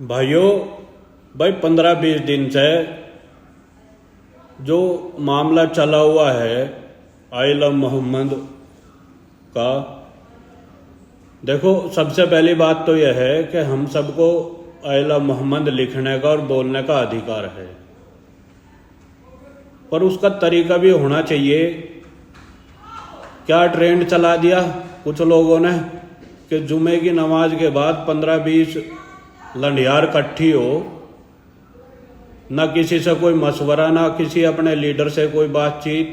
भाइयों, भाई 15-20 दिन से जो मामला चला हुआ है आई लव मोहम्मद का, देखो सबसे पहली बात तो यह है कि हम सबको आई लव मोहम्मद लिखने का और बोलने का अधिकार है, पर उसका तरीका भी होना चाहिए। क्या ट्रेंड चला दिया कुछ लोगों ने कि जुमे की नमाज के बाद 15-20 लंडियार इकट्ठी हो, ना किसी से कोई मशवरा, ना किसी अपने लीडर से कोई बातचीत,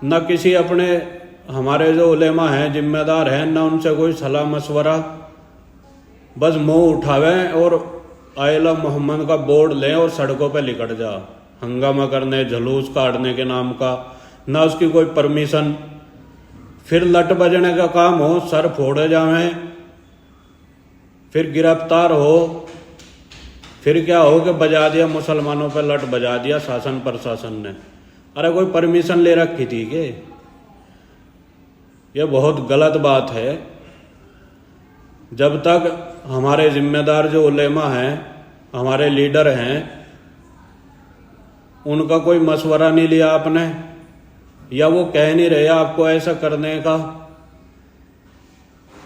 ना किसी अपने हमारे जो उलेमा हैं जिम्मेदार हैं, ना उनसे कोई सलाह मशवरा, बस मुंह उठावें और आई लव मोहम्मद का बोर्ड लें और सड़कों पे निकट जा हंगामा करने, जुलूस काटने के नाम का, ना उसकी कोई परमिशन। फिर लट बजने का काम हो, सर फोड़े जावें, फिर गिरफ्तार हो, फिर क्या हो कि बजा दिया मुसलमानों पे लट बजा दिया शासन प्रशासन ने। अरे कोई परमिशन ले रखी थी कि? ये बहुत गलत बात है। जब तक हमारे जिम्मेदार जो उलेमा हैं, हमारे लीडर हैं, उनका कोई मशवरा नहीं लिया आपने, या वो कह नहीं रहे आपको ऐसा करने का,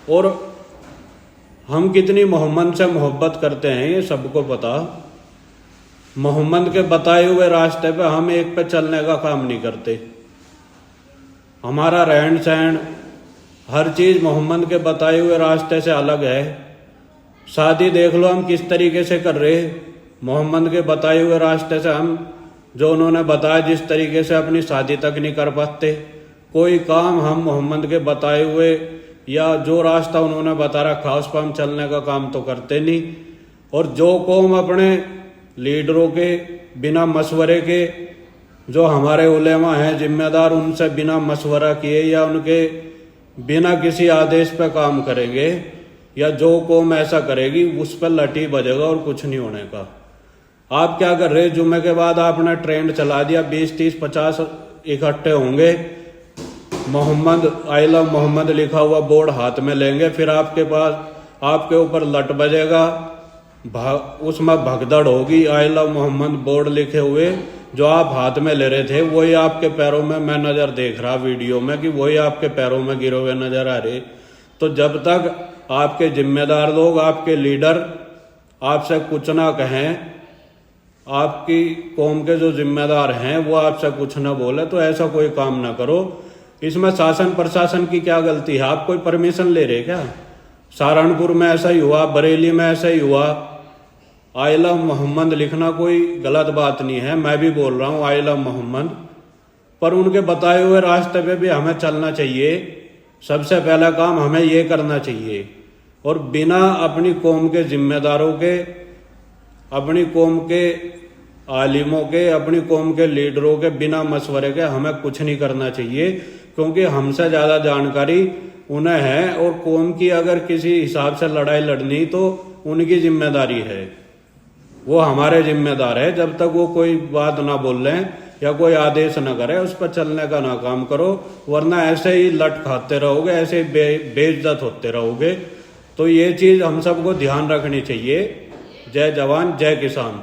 और हम कितनी मोहम्मद से मोहब्बत करते हैं ये सबको पता। मोहम्मद के बताए हुए रास्ते पे हम एक पे चलने का काम नहीं करते। हमारा रहन सहन हर चीज़ मोहम्मद के बताए हुए रास्ते से अलग है। शादी देख लो हम किस तरीके से कर रहे, मोहम्मद के बताए हुए रास्ते से हम जो उन्होंने बताया जिस तरीके से अपनी शादी तक नहीं कर पाते। कोई काम हम मोहम्मद के बताए हुए या जो रास्ता उन्होंने बता रखा उस पर हम चलने का काम तो करते नहीं। और जो कौम अपने लीडरों के बिना मशवरे के, जो हमारे उलेमा हैं जिम्मेदार, उनसे बिना मशवरा किए या उनके बिना किसी आदेश पे काम करेंगे, या जो कौम ऐसा करेगी उस पर लठी बजेगा और कुछ नहीं होने का। आप क्या कर रहे? जुमे के बाद आपने ट्रेंड चला दिया, 20, 30, 50 इकट्ठे होंगे, मोहम्मद आई लव मोहम्मद लिखा हुआ बोर्ड हाथ में लेंगे, फिर आपके पास आपके ऊपर लट बजेगा, उसमें भगदड़ होगी। आई लव मोहम्मद बोर्ड लिखे हुए जो आप हाथ में ले रहे थे वही आपके पैरों में, मैं नज़र देख रहा वीडियो में कि वही आपके पैरों में गिरे हुए नजर आ रहे। तो जब तक आपके जिम्मेदार लोग, आपके लीडर आपसे कुछ ना कहें, आपकी कौम के जो जिम्मेदार हैं वो आपसे कुछ ना बोले, तो ऐसा कोई काम ना करो। इसमें शासन प्रशासन की क्या गलती है? आप कोई परमिशन ले रहे क्या? सहारनपुर में ऐसा ही हुआ, बरेली में ऐसा ही हुआ। आई लव मोहम्मद लिखना कोई गलत बात नहीं है, मैं भी बोल रहा हूँ आई लव मोहम्मद, पर उनके बताए हुए रास्ते पे भी हमें चलना चाहिए। सबसे पहला काम हमें ये करना चाहिए, और बिना अपनी कौम के जिम्मेदारों के, अपनी कौम के आलिमों के, अपनी कौम के लीडरों के बिना मशवरे के हमें कुछ नहीं करना चाहिए, क्योंकि हमसे ज़्यादा जानकारी उन्हें है। और कौम की अगर किसी हिसाब से लड़ाई लड़नी तो उनकी जिम्मेदारी है, वो हमारे जिम्मेदार है। जब तक वो कोई बात ना बोल लें या कोई आदेश ना करे, उस पर चलने का ना काम करो, वरना ऐसे ही लट खाते रहोगे, ऐसे ही बेइज्जत होते रहोगे। तो ये चीज़ हम सबको ध्यान रखनी चाहिए। जय जवान जय किसान।